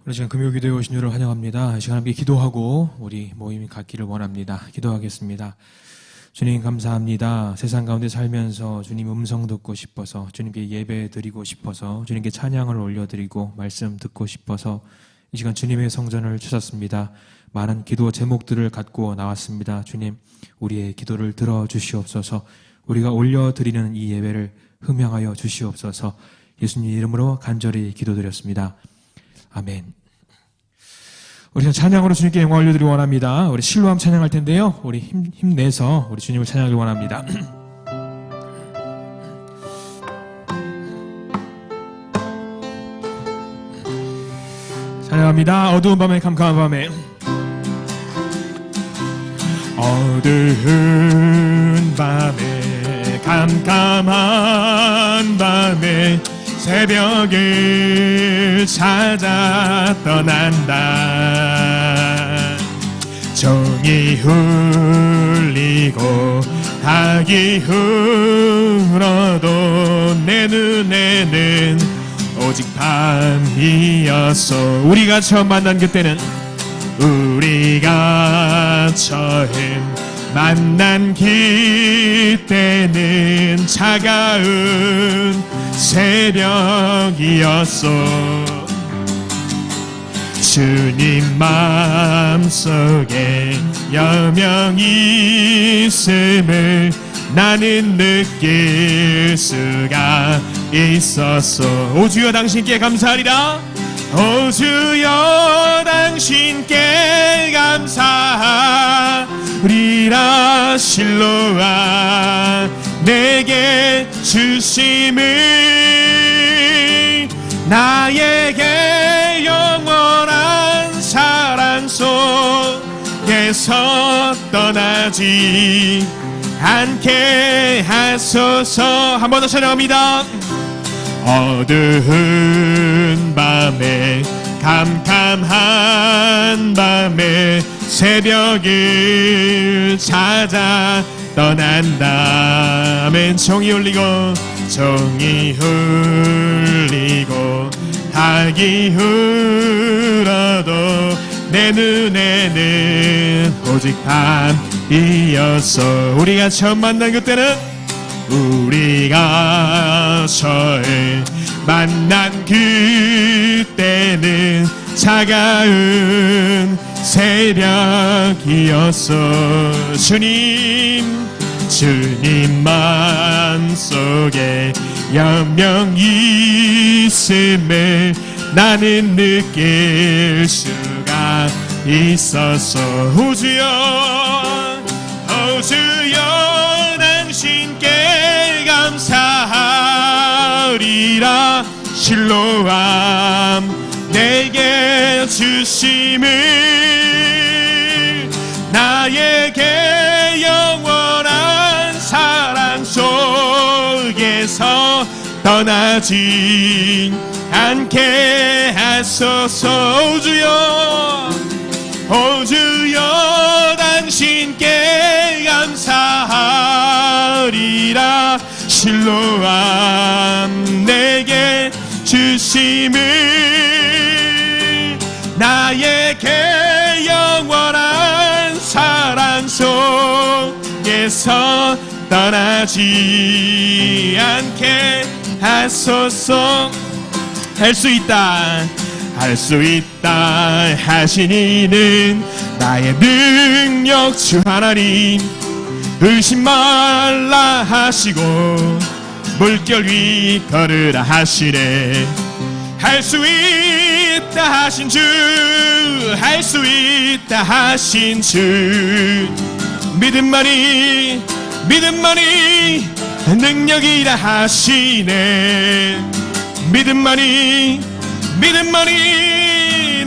오늘 시간 금요기도에 오신 주를 환영합니다. 이 시간 함께 기도하고 우리 모임이 갖기를 원합니다. 기도하겠습니다. 주님 감사합니다. 세상 가운데 살면서 주님 음성 듣고 싶어서, 주님께 예배 드리고 싶어서, 주님께 찬양을 올려드리고 말씀 듣고 싶어서 이 시간 주님의 성전을 찾았습니다. 많은 기도 제목들을 갖고 나왔습니다. 주님, 우리의 기도를 들어주시옵소서. 우리가 올려드리는 이 예배를 흠양하여 주시옵소서. 예수님 이름으로 간절히 기도드렸습니다. 아멘. 우리 찬양으로 주님께 영광 올려드리기 원합니다. 우리 실로암 찬양할 텐데요. 우리 힘내서 우리 주님을 찬양하기 원합니다. 찬양합니다. 어두운 밤에 캄캄한 밤에, 어두운 밤에 캄캄한 밤에 새벽을 찾아 떠난다. 종이 울리고 닭이 울어도 내 눈에는 오직 밤이었어. 우리가 처음 만난 그때는, 우리가 처음 만난 그때는 차가운 새벽이었어. 주님 마음속에 여명이 있음을 나는 느낄 수가 있었어. 오 주여 당신께 감사하리라. 오 주여 당신께 감사하리라. 실로암 내게 주심을, 나에게 영원한 사랑 속에서 떠나지 않게 하소서. 한 번 더 찬양합니다. 어두운 밤에 캄캄한 밤에 새벽을 찾아 떠난다. 아멘. 종이 울리고 닭이 울어도 내 눈에는 오직 밤이었어. 우리가 처음 만난 그때는, 우리가 처음 만난 그때는 차가운 새벽이었어. 주님 마음속에 여명이 있음을 나는 느낄 수가 있었어. 오 주여, 오 주여 당신께 감사하리라. 실로암 내게 주심을, 나에게 영원한 사랑 속에서 떠나지 않게 하소서. 오 주여, 오 주여 당신께 감사하리라. 실로암 내게 주심을, 나에게 영원한 사랑 속에서 떠나지 않게 하소서. 할 수 있다, 할 수 있다 하신 이는 나의 능력 주 하나님. 의심 말라 하시고 물결 위 걸으라 하시네. 할 수 있다 하신 주, 할 수 있다 하신 주. 믿음만이 능력이라 하시네. 믿음만이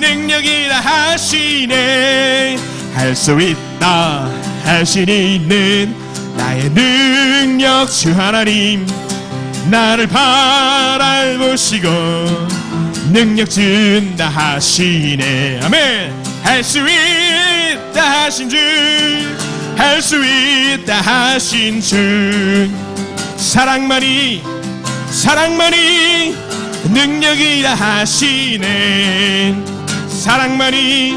능력이라 하시네. 할 수 있다 하신 이는 나의 능력 주 하나님. 나를 바라보시고 능력 준다 하시네. 아멘. 할 수 있다 하신 주, 할 수 있다 하신 주. 사랑만이 능력이라 하시네. 사랑만이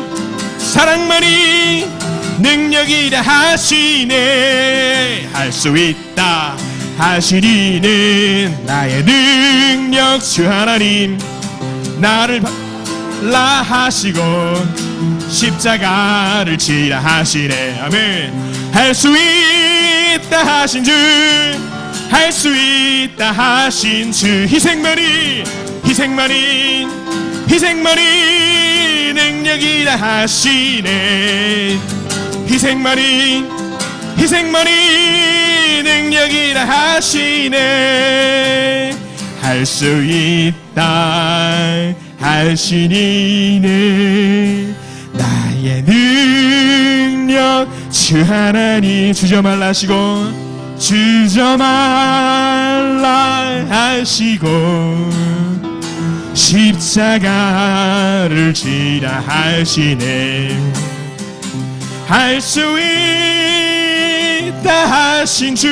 능력이라 하시네. 할 수 있다 하시리는 나의 능력 주 하나님. 나를 발라 하시고 십자가를 지라 하시네. 아멘. 할 수 있다 하신 주, 할 수 있다 하신 주. 희생만이 능력이라 하시네. 희생만이 능력이라 하시네. 할 수 있다 하시니네. 나의 능력 주 하나님. 주저 말라 하시고 주저 말라 하시고 십자가를 지라 하시네. 할 수 있다 하신 주,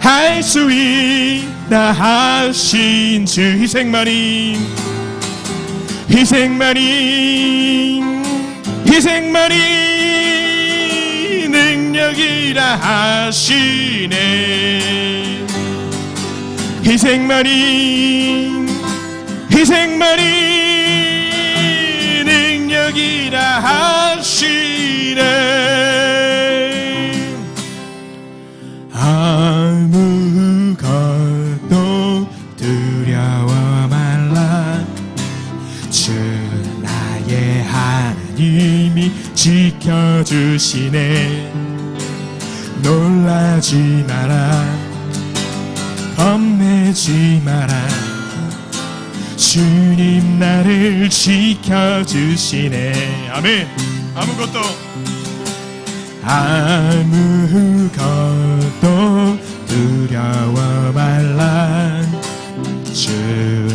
할 수 있다 하신 주. 희생만이 능력이라 하시네. 희생만이 능력이라 하시네. 아무것도 두려워 말라. 주 나의 하나님이 지켜주시네. 놀라지 마라, 겁내지 마라. 주님 나를 지켜주시네. 아멘. 아무것도 두려워 말라. 주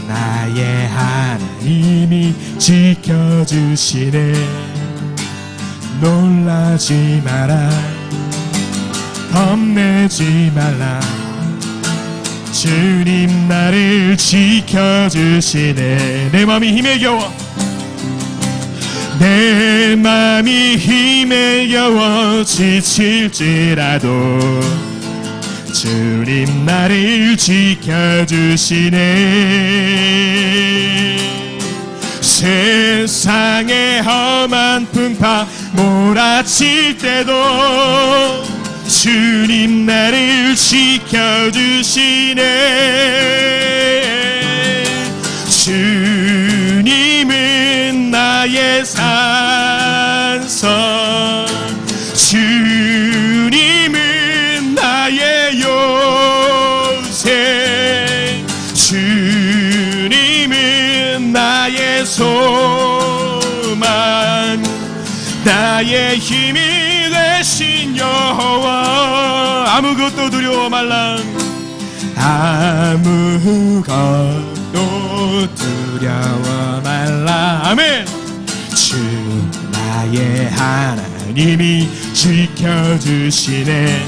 나의 하나님이 지켜주시네. 놀라지 마라, 겁내지 말라. 주님 나를 지켜주시네. 내 맘이 힘에 겨워, 내 맘이 힘에 겨워 지칠지라도 주님 나를 지켜주시네. 세상의 험한 풍파 몰아칠 때도 주님 나를 지켜주시네. 주님은 나의 산성, 주님은 나의 요새, 주님은 나의 소망, 나의 힘이 되신 여호와. 아무것도 두려워 말라, 아무것도 두려워 말라. 아멘. 주 나의 하나님이 지켜주시네.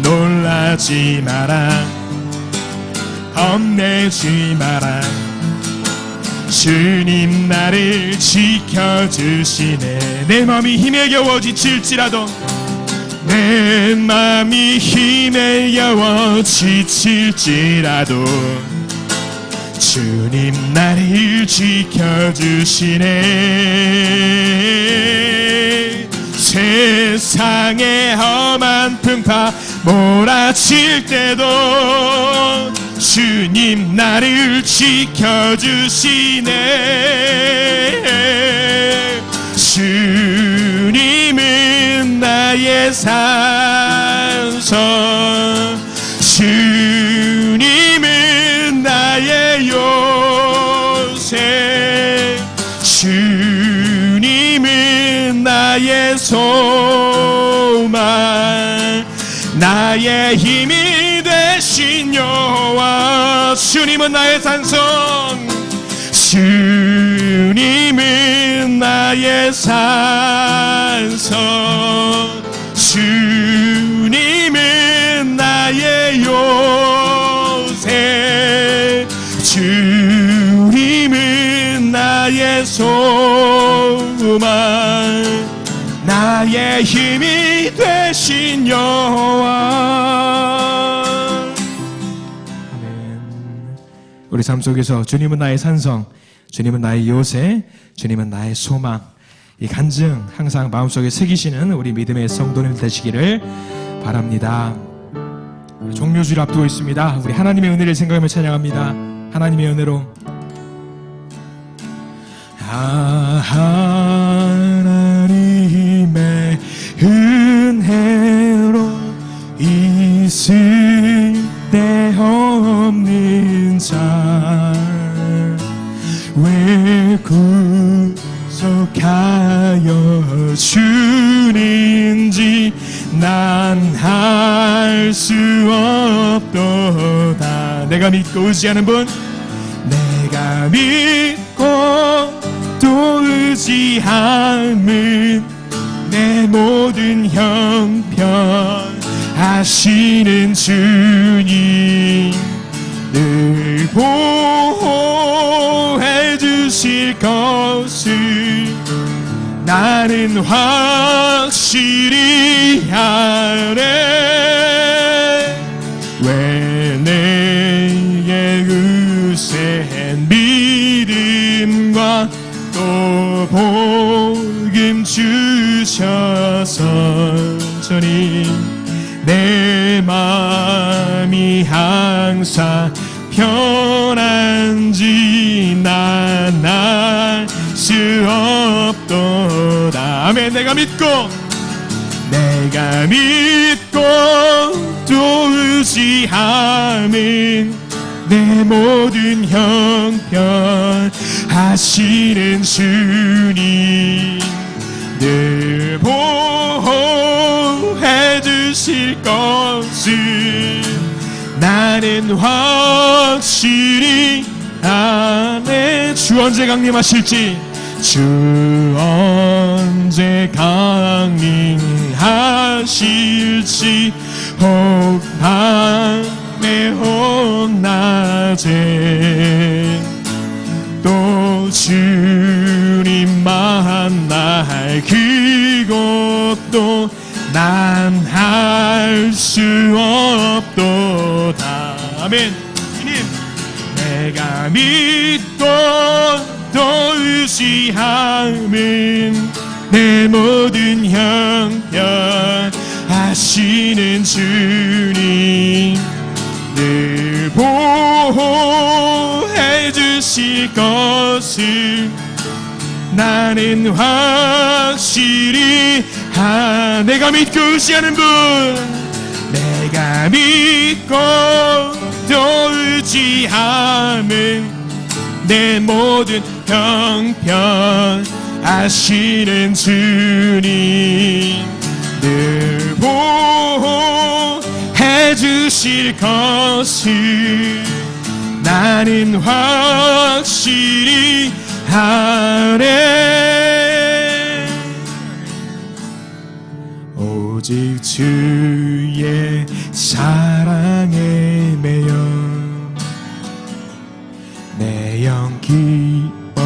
놀라지 마라, 겁내지 마라. 주님 나를 지켜주시네. 내 맘이 힘에 겨워 지칠지라도, 내 맘이 힘에 겨워 지칠지라도 주님 나를 지켜주시네. 세상의 험한 풍파 몰아칠 때도 주님 나를 지켜주시네. 주님은 나의 산성, 주님은 나의 요새, 주님은 나의 소망, 나의 힘이 되신 여호와. 주님은 나의 산성, 주님은 나의 산성, 주님은 나의 요새, 주님은 나의 소망 나의 힘이 되신 여호와. 아멘. 우리 삶 속에서 주님은 나의 산성, 주님은 나의 요새, 주님은 나의 소망, 이 간증 항상 마음속에 새기시는 우리 믿음의 성도님 되시기를 바랍니다. 종료주를 앞두고 있습니다. 우리 하나님의 은혜를 생각하며 찬양합니다. 하나님의 은혜로. 하나님의 은혜로 있을 데 없는 자 왜 구속하여 주는지 난 할 수 없도다. 내가 믿고 의지하는 분, 내가 믿고 또 의지함은 내 모든 형편 하시는 주님 늘 보호해 주실 것을 나는 확실히 아네. 왜 내게 으센 믿음과 또 복음 주셔서 주님 내 마음이 항상 편한지 난 알 수 없도다. 아멘. 내가 믿고 또 의지함은 내 모든 형편 하시는 주님 늘 보호해 주실 것을 나는 확실히 아네. 주 언제 강림하실지, 주 언제 강림하실지 혹 밤에 혹 낮에 또 주님 만날 그것도 난 할 수 없도다. 아멘. 주님 내가 믿고 또 의지함은 내 모든 형편 하시는 주님 늘 보호해 주실 것을 나는 확실히 내가 믿고 의지하는 분, 내가 믿고 또 의지함은 내 모든 형편 아시는 주님 늘 보호해 주실 것을 나는 확실히 아네. 오직 주의 사랑에 매여 내 영 기뻐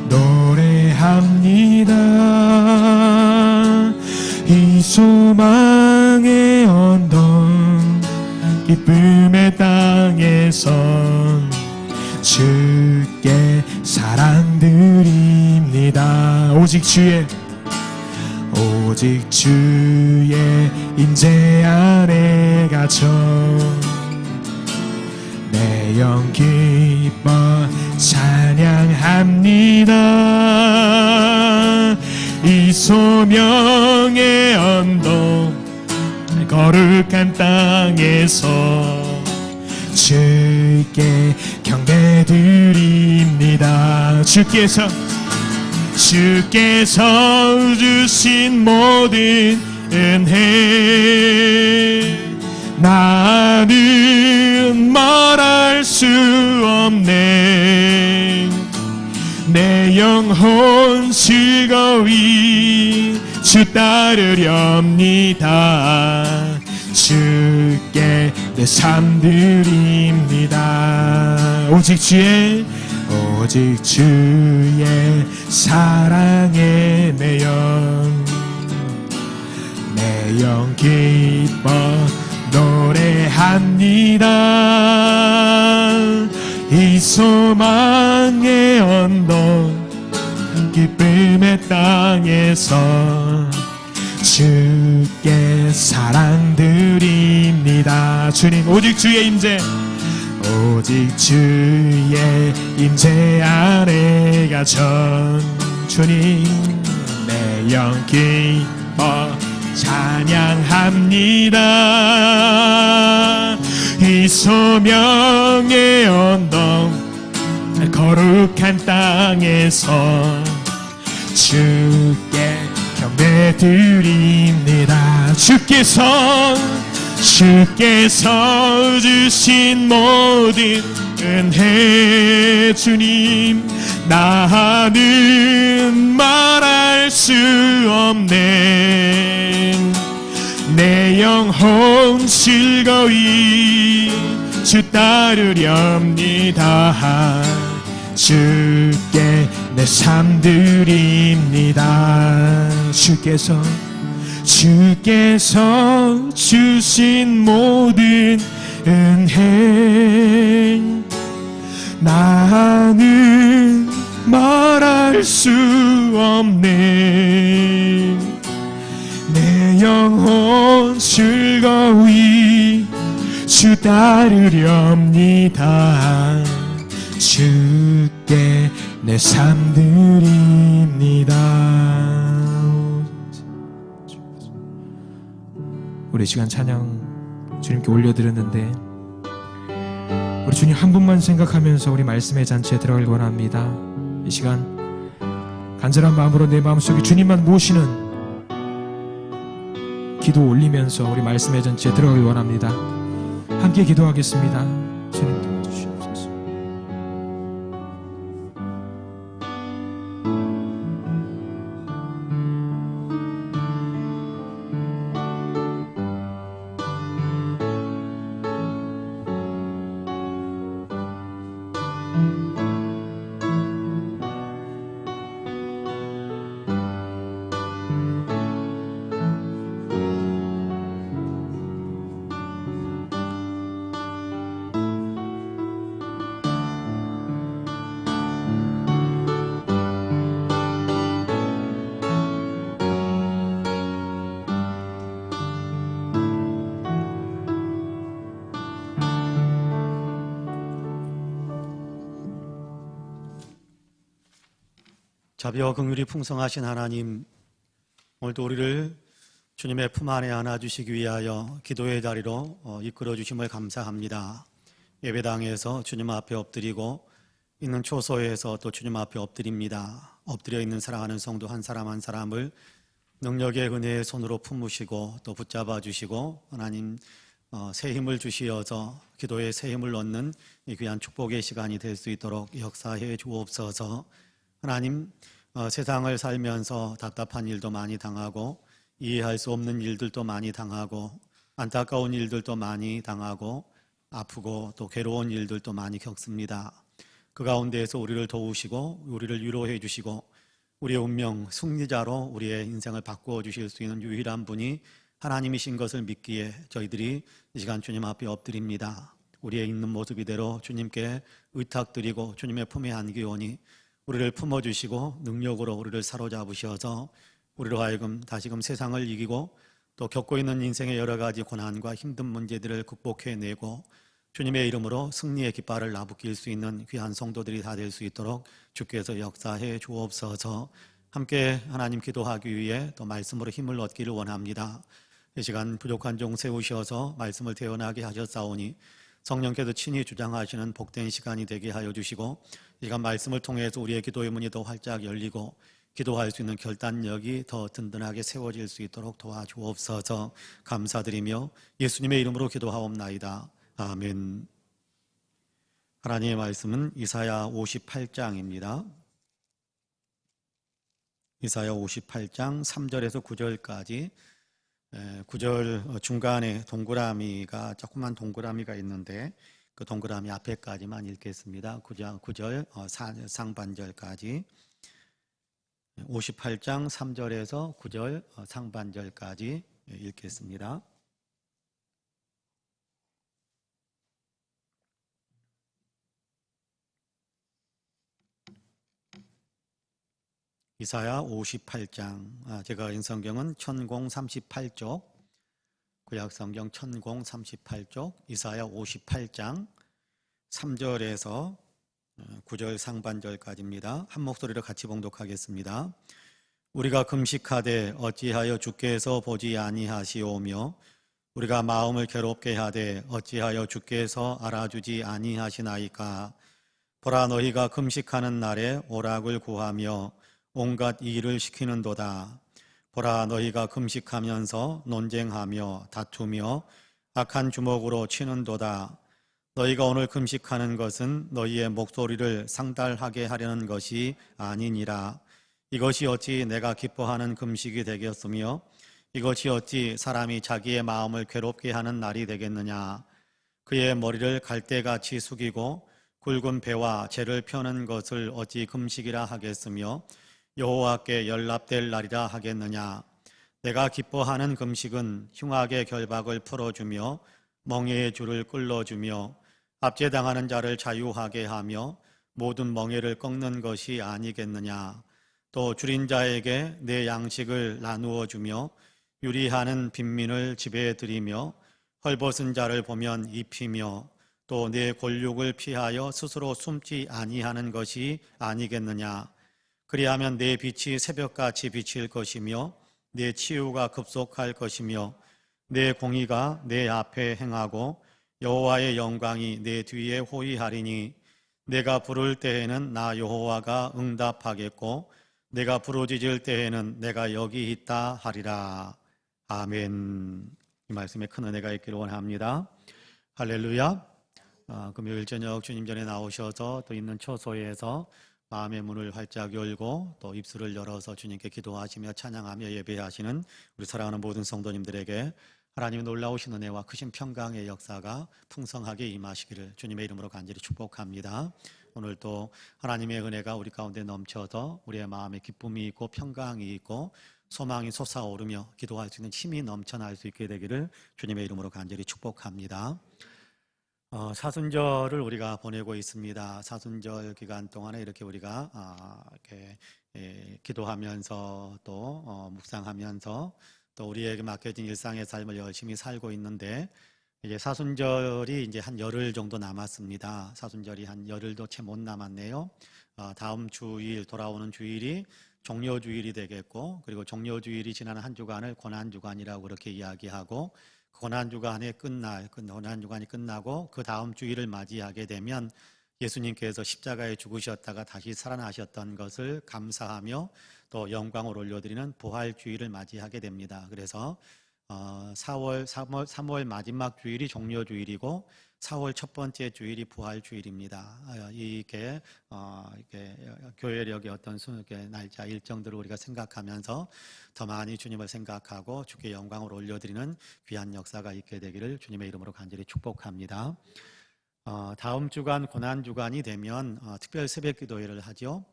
노래합니다. 이 소망의 언덕 기쁨의 땅에서 주께 사랑드립니다. 오직 주의 임재 안에 갇혀 내 영 기뻐 찬양합니다. 이 소명의 언덕 거룩한 땅에서 주께 경배드립니다. 주께서 주신 모든 은혜 나는 말할 수 없네. 내 영혼 즐거이 주 따르렵니다. 주께 내 삶 드립니다. 오직 오직 주의 사랑에 내 영 기뻐 노래합니다. 이 소망의 언덕 기쁨의 땅에서 주께 사랑 드립니다. 주님, 오직 주의 임재, 오직 주의 임재 아래 갇힌 주님, 내 영 기뻐 찬양합니다. 이 소명의 언덕 거룩한 땅에서 주께 경배 드립니다. 주께서 주신 모든 은혜, 주님, 나는 말할 수 없네. 내 영혼 즐거이 주 따르렵니다. 주께 내 삶 드립니다. 주께서 주신 모든 은혜, 나는 말할 수 없네. 내 영혼 즐거이 주 따르렵니다. 주께 내 삶 드립니다. 우리 시간 찬양 주님께 올려드렸는데, 우리 주님 한 분만 생각하면서 우리 말씀의 잔치에 들어가길 원합니다. 이 시간 간절한 마음으로 내 마음속에 주님만 모시는 기도 올리면서 우리 말씀의 잔치에 들어가길 원합니다. 함께 기도하겠습니다. 주님 도와주시옵소서. 자비와 긍휼이 풍성하신 하나님, 오늘도 우리를 주님의 품 안에 안아주시기 위하여 기도의 자리로 이끌어 주심을 감사합니다. 예배당에서 주님 앞에 엎드리고 있는 초소에서 또 주님 앞에 엎드립니다. 엎드려 있는 사랑하는 성도 한 사람 한 사람을 능력의 은혜의 손으로 품으시고 또 붙잡아 주시고, 하나님 새 힘을 주시어서 기도에 새 힘을 얻는 이 귀한 축복의 시간이 될 수 있도록 역사해 주옵소서. 하나님, 세상을 살면서 답답한 일도 많이 당하고 이해할 수 없는 일들도 많이 당하고 안타까운 일들도 많이 당하고 아프고 또 괴로운 일들도 많이 겪습니다. 그 가운데에서 우리를 도우시고 우리를 위로해 주시고 우리의 운명 승리자로 우리의 인생을 바꾸어 주실 수 있는 유일한 분이 하나님이신 것을 믿기에 저희들이 이 시간 주님 앞에 엎드립니다. 우리의 있는 모습 이대로 주님께 의탁드리고 주님의 품에 안기오니 우리를 품어주시고 능력으로 우리를 사로잡으셔서 우리로 하여금 다시금 세상을 이기고 또 겪고 있는 인생의 여러 가지 고난과 힘든 문제들을 극복해내고 주님의 이름으로 승리의 깃발을 나부낄 수 있는 귀한 성도들이 다 될 수 있도록 주께서 역사해 주옵소서. 함께 하나님 기도하기 위해 또 말씀으로 힘을 얻기를 원합니다. 이 시간 부족한 종 세우셔서 말씀을 태어나게 하셨사오니 성령께서 친히 주장하시는 복된 시간이 되게 하여 주시고, 이 시간 말씀을 통해서 우리의 기도의 문이 더 활짝 열리고 기도할 수 있는 결단력이 더 든든하게 세워질 수 있도록 도와주옵소서. 감사드리며 예수님의 이름으로 기도하옵나이다. 아멘. 하나님의 말씀은 이사야 58장입니다. 이사야 58장 3절에서 9절까지 9절 중간에 동그라미가 조그만 동그라미가 있는데 그 동그라미 앞에까지만 읽겠습니다. 9절 상반절까지 58장 3절에서 9절 상반절까지 읽겠습니다. 이사야 58장, 제가 읽은 성경은 천공 38쪽, 구약성경 천공 38쪽, 이사야 58장 3절에서 9절 상반절까지입니다. 한 목소리로 같이 봉독하겠습니다. 우리가 금식하되 어찌하여 주께서 보지 아니하시오며 우리가 마음을 괴롭게 하되 어찌하여 주께서 알아주지 아니하시나이까. 보라, 너희가 금식하는 날에 오락을 구하며 온갖 일을 시키는도다. 보라, 너희가 금식하면서 논쟁하며 다투며 악한 주먹으로 치는도다. 너희가 오늘 금식하는 것은 너희의 목소리를 상달하게 하려는 것이 아니니라. 이것이 어찌 내가 기뻐하는 금식이 되겠으며 이것이 어찌 사람이 자기의 마음을 괴롭게 하는 날이 되겠느냐. 그의 머리를 갈대같이 숙이고 굵은 배와 재를 펴는 것을 어찌 금식이라 하겠으며 여호와께 연락될 날이라 하겠느냐. 내가 기뻐하는 금식은 흉악의 결박을 풀어주며 멍에의 줄을 끌어주며 압제당하는 자를 자유하게 하며 모든 멍에를 꺾는 것이 아니겠느냐. 또 줄인 자에게 내 양식을 나누어 주며 유리하는 빈민을 집에 들이며 헐벗은 자를 보면 입히며 또 내 권력을 피하여 스스로 숨지 아니하는 것이 아니겠느냐. 그리하면 내 빛이 새벽같이 비칠 것이며 내 치유가 급속할 것이며 내 공의가 내 앞에 행하고 여호와의 영광이 내 뒤에 호위하리니 내가 부를 때에는 나 여호와가 응답하겠고 내가 부르짖을 때에는 내가 여기 있다 하리라. 아멘. 이 말씀에 큰 은혜가 있기를 원합니다. 할렐루야. 금요일 저녁 주님 전에 나오셔서 또 있는 처소에서 마음의 문을 활짝 열고 또 입술을 열어서 주님께 기도하시며 찬양하며 예배하시는 우리 사랑하는 모든 성도님들에게 하나님의 놀라우신 은혜와 크신 평강의 역사가 풍성하게 임하시기를 주님의 이름으로 간절히 축복합니다. 오늘 또 하나님의 은혜가 우리 가운데 넘쳐서 우리의 마음에 기쁨이 있고 평강이 있고 소망이 솟아오르며 기도할 수 있는 힘이 넘쳐날 수 있게 되기를 주님의 이름으로 간절히 축복합니다. 사순절을 우리가 보내고 있습니다. 사순절 기간 동안에 이렇게 우리가 기도하면서 또 묵상하면서 또 우리에게 맡겨진 일상의 삶을 열심히 살고 있는데 이제 사순절이 이제 한 열흘 정도 남았습니다. 사순절이 한 열흘도 채 못 남았네요. 다음 주일 돌아오는 주일이 종료주일이 되겠고 그리고 종료주일이 지나는 한 주간을 고난주간이라고 그렇게 이야기하고 고난주간의 고난주간이 끝나고 그 다음 주일을 맞이하게 되면 예수님께서 십자가에 죽으셨다가 다시 살아나셨던 것을 감사하며 또 영광을 올려드리는 부활주일을 맞이하게 됩니다. 그래서 3월 마지막 주일이 종료주일이고 4월 첫 번째 주일이 부활주일입니다. 이게 교회력의 어떤 날짜 일정들을 우리가 생각하면서 더 많이 주님을 생각하고 주께 영광을 올려드리는 귀한 역사가 있게 되기를 주님의 이름으로 간절히 축복합니다. 다음 주간 고난주간이 되면 특별 새벽기도회를 하죠.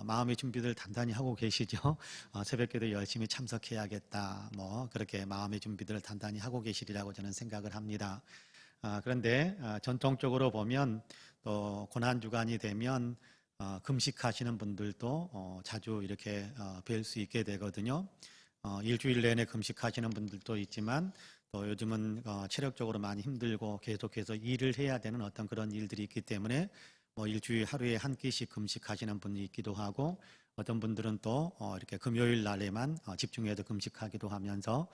마음의 준비들 단단히 하고 계시죠. 새벽기도 열심히 참석해야겠다. 그렇게 마음의 준비들을 단단히 하고 계시리라고 저는 생각을 합니다. 그런데 전통적으로 보면 또 고난주간이 되면 금식하시는 분들도 자주 이렇게 뵐 수 있게 되거든요. 일주일 내내 금식하시는 분들도 있지만 또 요즘은 체력적으로 많이 힘들고 계속해서 일을 해야 되는 어떤 그런 일들이 있기 때문에 일주일 하루에 한 끼씩 금식하시는 분이 있기도 하고 어떤 분들은 또 이렇게 금요일 날에만 집중해서 금식하기도 하면서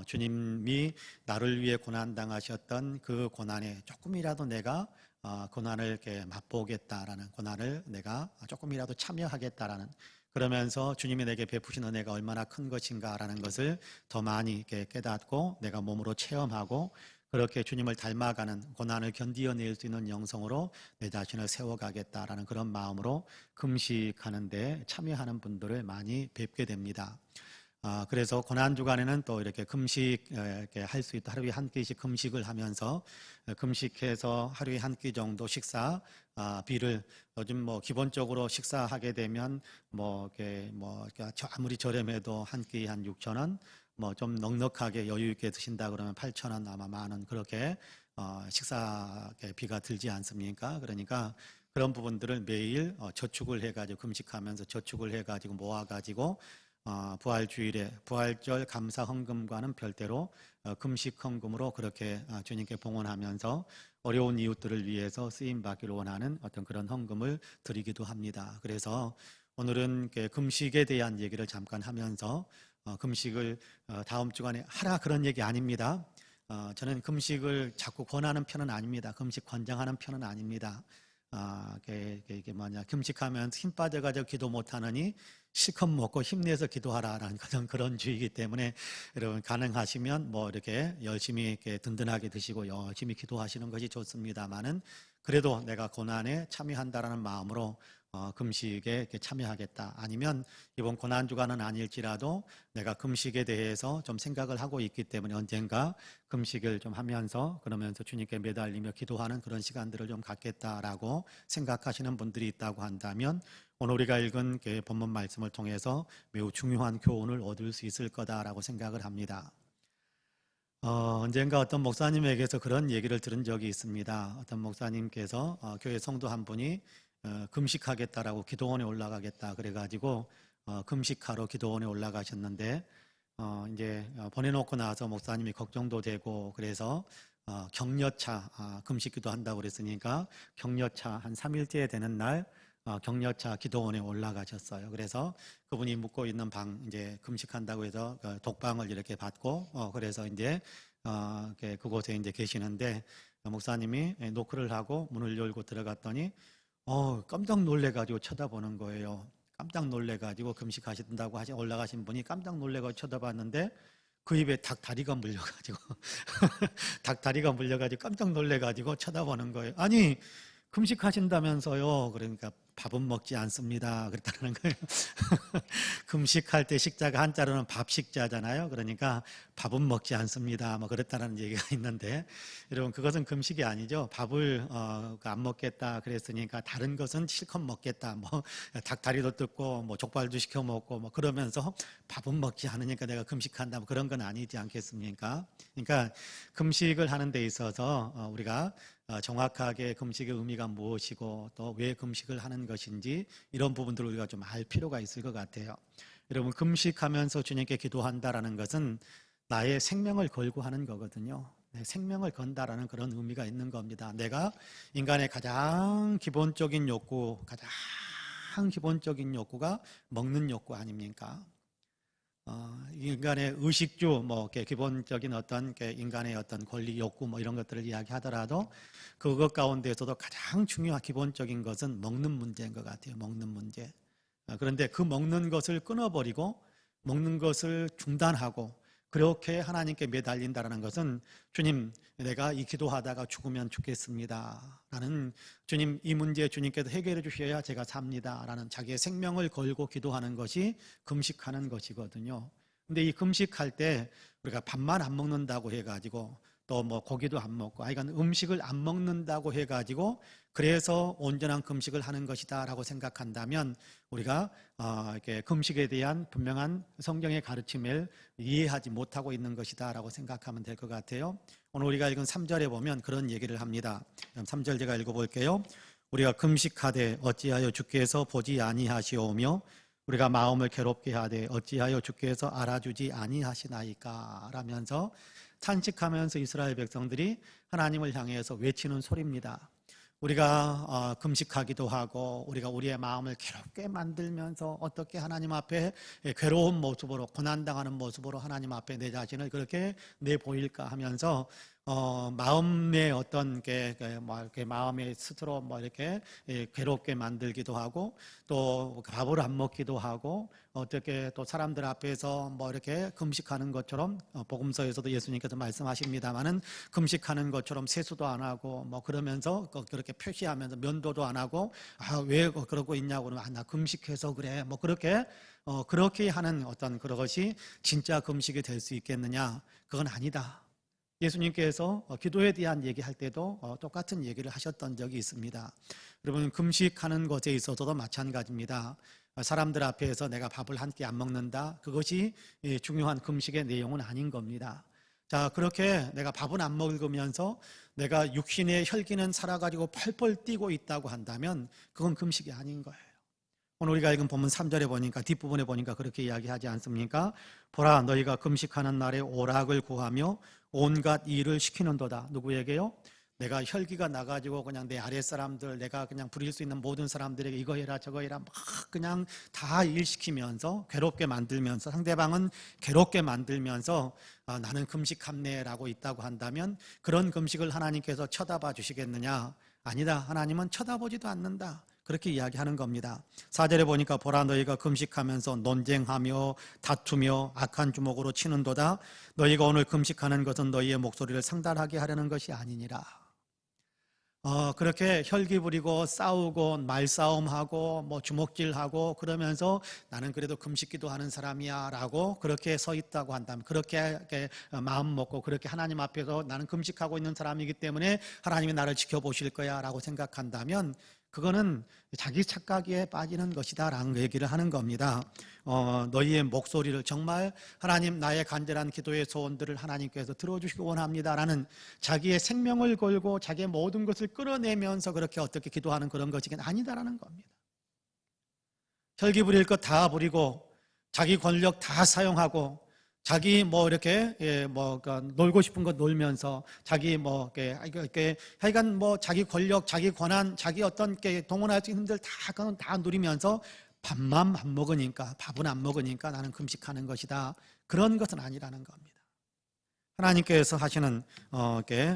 주님이 나를 위해 고난당하셨던 그 고난에 조금이라도 내가 고난을 이렇게 맛보겠다라는 고난을 내가 조금이라도 참여하겠다라는 그러면서 주님이 내게 베푸신 은혜가 얼마나 큰 것인가라는 것을 더 많이 이렇게 깨닫고 내가 몸으로 체험하고 그렇게 주님을 닮아가는 고난을 견디어낼 수 있는 영성으로 내 자신을 세워가겠다라는 그런 마음으로 금식하는 데 참여하는 분들을 많이 뵙게 됩니다. 그래서 고난주간에는 또 이렇게 금식 이렇게 할 수 있다. 하루에 한 끼씩 금식을 하면서 금식해서 하루에 한 끼 정도 식사 비를 요즘 뭐 기본적으로 식사하게 되면 뭐 이렇게 뭐 아무리 저렴해도 한 끼 한 6천 원, 뭐 좀 넉넉하게 여유 있게 드신다 그러면 8천 원 아마 만 원 그렇게 식사 비가 들지 않습니까? 그러니까 그런 부분들을 매일 저축을 해가지고 금식하면서 저축을 해가지고 모아가지고 부활주일에 부활절 감사 헌금과는 별도로 금식 헌금으로 그렇게 주님께 봉헌하면서 어려운 이웃들을 위해서 쓰임 받기를 원하는 어떤 그런 헌금을 드리기도 합니다. 그래서 오늘은 금식에 대한 얘기를 잠깐 하면서 금식을 다음 주간에 하라 그런 얘기 아닙니다. 저는 금식을 자꾸 권하는 편은 아닙니다. 금식 권장하는 편은 아닙니다. 이게 뭐냐, 금식하면 힘 빠져가지고 기도 못하느니 실컷 먹고 힘내서 기도하라라는 그런 주의이기 때문에 여러분 가능하시면 뭐 이렇게 열심히 이렇게 든든하게 드시고 열심히 기도하시는 것이 좋습니다만은 그래도 내가 고난에 참여한다라는 마음으로 금식에 이렇게 참여하겠다. 아니면 이번 고난주간은 아닐지라도 내가 금식에 대해서 좀 생각을 하고 있기 때문에 언젠가 금식을 좀 하면서 그러면서 주님께 매달리며 기도하는 그런 시간들을 좀 갖겠다라고 생각하시는 분들이 있다고 한다면 오늘 우리가 읽은 본문 말씀을 통해서 매우 중요한 교훈을 얻을 수 있을 거다라고 생각을 합니다. 언젠가 어떤 목사님에게서 그런 얘기를 들은 적이 있습니다. 어떤 목사님께서 교회 성도 한 분이 금식하겠다라고 기도원에 올라가겠다 그래가지고 금식하러 기도원에 올라가셨는데 이제 보내놓고 나서 목사님이 걱정도 되고 그래서 격려차 금식기도 한다고 그랬으니까 격려차 한 3일째 되는 날 격려차 기도원에 올라가셨어요. 그래서 그분이 묵고 있는 방 이제 금식한다고 해서 독방을 이렇게 받고 그래서 이제 그곳에 이제 계시는데 목사님이 노크를 하고 문을 열고 들어갔더니 깜짝 놀래가지고 쳐다보는 거예요. 깜짝 놀래가지고 금식하신다고 올라가신 분이 깜짝 놀래가지고 쳐다봤는데 그 입에 닭다리가 물려가지고 닭다리가 물려가지고 깜짝 놀래가지고 쳐다보는 거예요. 아니 금식하신다면서요. 그러니까 밥은 먹지 않습니다. 그랬다는 거예요. 금식할 때 식자가 한자로는 밥식자잖아요. 그러니까 밥은 먹지 않습니다. 뭐 그랬다는 얘기가 있는데 여러분 그것은 금식이 아니죠. 밥을 안 먹겠다 그랬으니까 다른 것은 실컷 먹겠다. 뭐 닭다리도 뜯고 뭐 족발도 시켜 먹고 뭐 그러면서 밥은 먹지 않으니까 내가 금식한다. 뭐 그런 건 아니지 않겠습니까? 그러니까 금식을 하는 데 있어서 우리가 정확하게 금식의 의미가 무엇이고 또 왜 금식을 하는 것인지 이런 부분들을 우리가 좀 알 필요가 있을 것 같아요. 여러분 금식하면서 주님께 기도한다라는 것은 나의 생명을 걸고 하는 거거든요. 생명을 건다라는 그런 의미가 있는 겁니다. 내가 인간의 가장 기본적인 욕구가 먹는 욕구 아닙니까? 인간의 의식주, 뭐, 기본적인 어떤 인간의 어떤 권리 욕구, 뭐, 이런 것들을 이야기하더라도 그것 가운데서도 가장 중요한 기본적인 것은 먹는 문제인 것 같아요. 먹는 문제. 그런데 그 먹는 것을 끊어버리고 먹는 것을 중단하고 그렇게 하나님께 매달린다는 것은 주님, 내가 이 기도하다가 죽으면 죽겠습니다. 라는 주님, 이 문제 주님께서 해결해 주셔야 제가 삽니다. 라는 자기의 생명을 걸고 기도하는 것이 금식하는 것이거든요. 근데 이 금식할 때 우리가 밥만 안 먹는다고 해가지고 또 뭐 고기도 안 먹고 하여간 음식을 안 먹는다고 해가지고 그래서 온전한 금식을 하는 것이다라고 생각한다면 우리가 이렇게 금식에 대한 분명한 성경의 가르침을 이해하지 못하고 있는 것이다라고 생각하면 될 것 같아요. 오늘 우리가 읽은 3절에 보면 그런 얘기를 합니다. 3절 제가 읽어볼게요. 우리가 금식하되 어찌하여 주께서 보지 아니하시오며 우리가 마음을 괴롭게 하되 어찌하여 주께서 알아주지 아니하시나이까 라면서 탄식하면서 이스라엘 백성들이 하나님을 향해서 외치는 소리입니다. 우리가 금식하기도 하고 우리가 우리의 마음을 괴롭게 만들면서 어떻게 하나님 앞에 괴로운 모습으로 고난당하는 모습으로 하나님 앞에 내 자신을 그렇게 내보일까 하면서 마음의 어떤 뭐 이렇게 마음의 스스로 뭐 이렇게 괴롭게 만들기도 하고 또 밥을 안 먹기도 하고 어떻게 또 사람들 앞에서 뭐 이렇게 금식하는 것처럼 복음서에서도 예수님께서 말씀하십니다만은 금식하는 것처럼 세수도 안 하고 뭐 그러면서 그렇게 표시하면서 면도도 안 하고 왜 그러고 있냐고 그러면 나 금식해서 그래 뭐 그렇게 하는 어떤 그런 것이 진짜 금식이 될 수 있겠느냐? 그건 아니다. 예수님께서 기도에 대한 얘기할 때도 똑같은 얘기를 하셨던 적이 있습니다. 여러분 금식하는 것에 있어서도 마찬가지입니다. 사람들 앞에서 내가 밥을 한 끼 안 먹는다. 그것이 중요한 금식의 내용은 아닌 겁니다. 자, 그렇게 내가 밥은 안 먹으면서 내가 육신의 혈기는 살아가지고 펄펄 뛰고 있다고 한다면 그건 금식이 아닌 거예요. 오늘 우리가 읽은 본문 3절에 보니까 뒷부분에 보니까 그렇게 이야기하지 않습니까? 보라 너희가 금식하는 날에 오락을 구하며 온갖 일을 시키는도다. 누구에게요? 내가 혈기가 나가지고 그냥 내 아랫사람들 내가 그냥 부릴 수 있는 모든 사람들에게 이거 해라 저거 해라 막 그냥 다 일시키면서 괴롭게 만들면서 상대방은 괴롭게 만들면서 나는 금식함내라고 있다고 한다면 그런 금식을 하나님께서 쳐다봐 주시겠느냐? 아니다. 하나님은 쳐다보지도 않는다. 그렇게 이야기하는 겁니다. 4절에 보니까 보라 너희가 금식하면서 논쟁하며 다투며 악한 주먹으로 치는도다. 너희가 오늘 금식하는 것은 너희의 목소리를 상달하게 하려는 것이 아니니라. 그렇게 혈기 부리고 싸우고 말싸움하고 뭐 주먹질하고 그러면서 나는 그래도 금식기도 하는 사람이야 라고 그렇게 서 있다고 한다면 그렇게 마음 먹고 그렇게 하나님 앞에서 나는 금식하고 있는 사람이기 때문에 하나님이 나를 지켜보실 거야 라고 생각한다면 그거는 자기 착각에 빠지는 것이다 라는 얘기를 하는 겁니다. 너희의 목소리를 정말 하나님 나의 간절한 기도의 소원들을 하나님께서 들어주시기 원합니다 라는 자기의 생명을 걸고 자기의 모든 것을 끌어내면서 그렇게 어떻게 기도하는 그런 것이 아니다라는 겁니다. 혈기 부릴 것 다 부리고 자기 권력 다 사용하고 자기 뭐 이렇게 놀고 싶은 거 놀면서 자기 뭐 이렇게 하여간 뭐 자기 권력, 자기 권한, 자기 어떤 게 동원할 수 있는 힘들 다 누리면서 밥은 안 먹으니까 나는 금식하는 것이다. 그런 것은 아니라는 겁니다. 하나님께서 하시는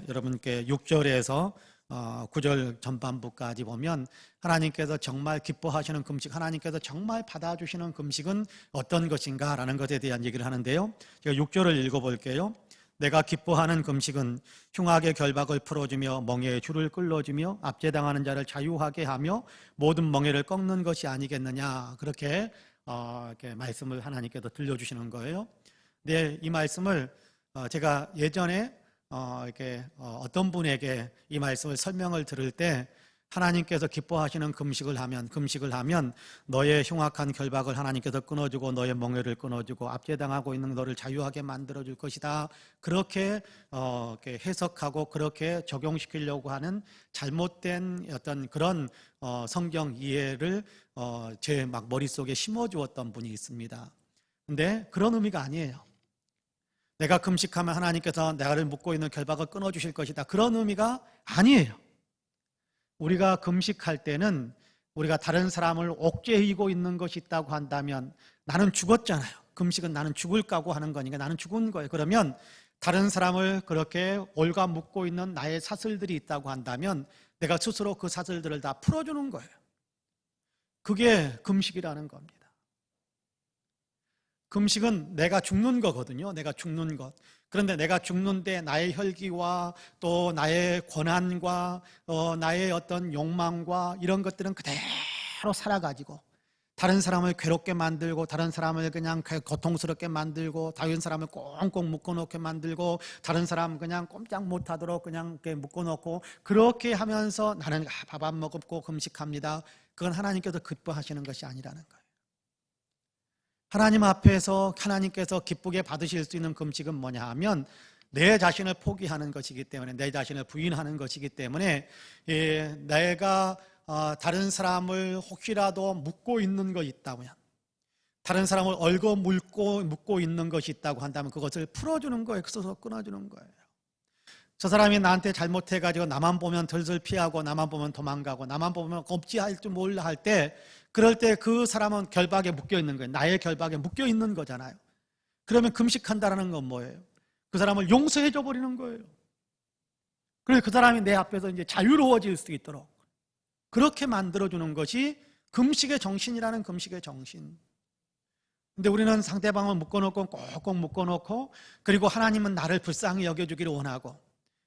여러분께 6절에서 9절 전반부까지 보면 하나님께서 정말 기뻐하시는 금식, 하나님께서 정말 받아주시는 금식은 어떤 것인가 라는 것에 대한 얘기를 하는데요. 제가 6절을 읽어볼게요. 내가 기뻐하는 금식은 흉악의 결박을 풀어주며 멍에의 줄을 끌어주며 압제당하는 자를 자유하게 하며 모든 멍에를 꺾는 것이 아니겠느냐. 그렇게 이렇게 말씀을 하나님께서 들려주시는 거예요. 네, 이 말씀을 제가 예전에 어떤 분에게 이 말씀을 설명을 들을 때 하나님께서 기뻐하시는 금식을 하면 너의 흉악한 결박을 하나님께서 끊어주고 너의 멍에를 끊어주고 압제당하고 있는 너를 자유하게 만들어줄 것이다. 그렇게 해석하고 그렇게 적용시키려고 하는 잘못된 어떤 그런 성경 이해를 제 막 머릿속에 심어주었던 분이 있습니다. 근데 그런 의미가 아니에요. 내가 금식하면 하나님께서 나를 묶고 있는 결박을 끊어주실 것이다. 그런 의미가 아니에요. 우리가 금식할 때는 우리가 다른 사람을 옥죄이고 있는 것이 있다고 한다면 나는 죽었잖아요. 금식은 나는 죽을 각오하는 거니까 나는 죽은 거예요. 그러면 다른 사람을 그렇게 올가 묶고 있는 나의 사슬들이 있다고 한다면 내가 스스로 그 사슬들을 다 풀어주는 거예요. 그게 금식이라는 겁니다. 금식은 내가 죽는 거거든요. 내가 죽는 것. 그런데 내가 죽는데 나의 혈기와 또 나의 권한과 나의 어떤 욕망과 이런 것들은 그대로 살아가지고 다른 사람을 괴롭게 만들고 다른 사람을 그냥 고통스럽게 만들고 다른 사람을 꽁꽁 묶어놓게 만들고 다른 사람 그냥 꼼짝 못하도록 그냥 이렇게 묶어놓고 그렇게 하면서 나는 밥 안 먹고 금식합니다. 그건 하나님께서 기뻐하시는 것이 아니라는 거예요. 하나님 앞에서 하나님께서 기쁘게 받으실 수 있는 금식은 뭐냐 하면 내 자신을 포기하는 것이기 때문에 내 자신을 부인하는 것이기 때문에 내가 다른 사람을 혹시라도 묶고 있는 것이 있다면 다른 사람을 얽어 묶고 있는 것이 있다고 한다면 그것을 풀어주는 거예요. 그래서 끊어주는 거예요. 저 사람이 나한테 잘못해가지고 나만 보면 덜덜 피하고 나만 보면 도망가고 나만 보면 없지 할 줄 몰라 할 때 그럴 때 그 사람은 결박에 묶여 있는 거예요. 나의 결박에 묶여 있는 거잖아요. 그러면 금식한다는 건 뭐예요? 그 사람을 용서해 줘 버리는 거예요. 그래서 그 사람이 내 앞에서 이제 자유로워질 수 있도록 그렇게 만들어주는 것이 금식의 정신이라는 금식의 정신. 근데 우리는 상대방을 묶어놓고 꼭꼭 묶어놓고 그리고 하나님은 나를 불쌍히 여겨주기를 원하고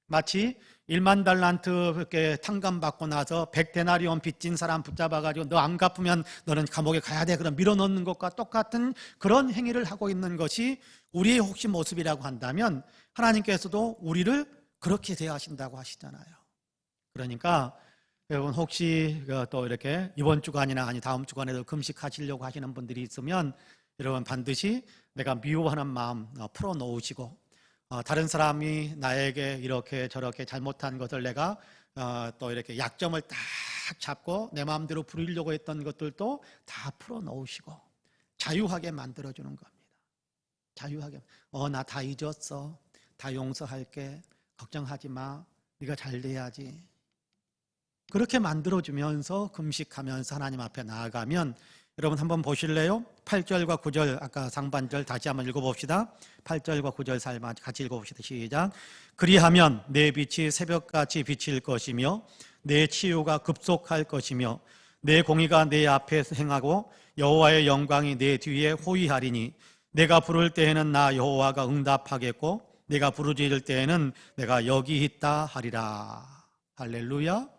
마치 1만 달란트 이렇게 탕감받고 나서 100데나리온 빚진 사람 붙잡아가지고 너 안 갚으면 너는 감옥에 가야 돼 그럼 밀어넣는 것과 똑같은 그런 행위를 하고 있는 것이 우리의 혹시 모습이라고 한다면 하나님께서도 우리를 그렇게 대하신다고 하시잖아요. 그러니까 여러분 혹시 또 이렇게 이번 주간이나 아니 다음 주간에도 금식하시려고 하시는 분들이 있으면 여러분 반드시 내가 미워하는 마음 풀어놓으시고 다른 사람이 나에게 이렇게 저렇게 잘못한 것을 내가 또 이렇게 약점을 딱 잡고 내 마음대로 부리려고 했던 것들도 다 풀어놓으시고 자유하게 만들어주는 겁니다. 자유하게. 나 다 잊었어. 다 용서할게. 걱정하지 마. 네가 잘 돼야지. 그렇게 만들어주면서 금식하면서 하나님 앞에 나아가면 여러분 한번 보실래요? 8절과 9절 아까 상반절 다시 한번 읽어봅시다. 8절과 9절 같이 읽어봅시다. 시작. 그리하면 내 빛이 새벽같이 비칠 것이며 내 치유가 급속할 것이며 내 공의가 내 앞에서 행하고 여호와의 영광이 내 뒤에 호위하리니 내가 부를 때에는 나 여호와가 응답하겠고 내가 부르짖을 때에는 내가 여기 있다 하리라. 할렐루야.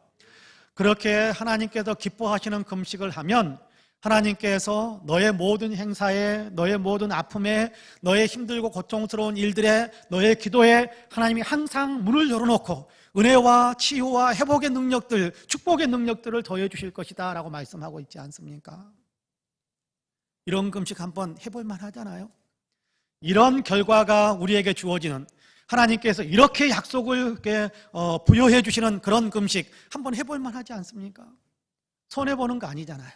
그렇게 하나님께서 기뻐하시는 금식을 하면 하나님께서 너의 모든 행사에, 너의 모든 아픔에, 너의 힘들고 고통스러운 일들에, 너의 기도에 하나님이 항상 문을 열어놓고 은혜와 치유와 회복의 능력들, 축복의 능력들을 더해 주실 것이다 라고 말씀하고 있지 않습니까? 이런 금식 한번 해볼 만하잖아요. 이런 결과가 우리에게 주어지는 하나님께서 이렇게 약속을 부여해 주시는 그런 금식 한번 해볼 만하지 않습니까? 손해보는 거 아니잖아요.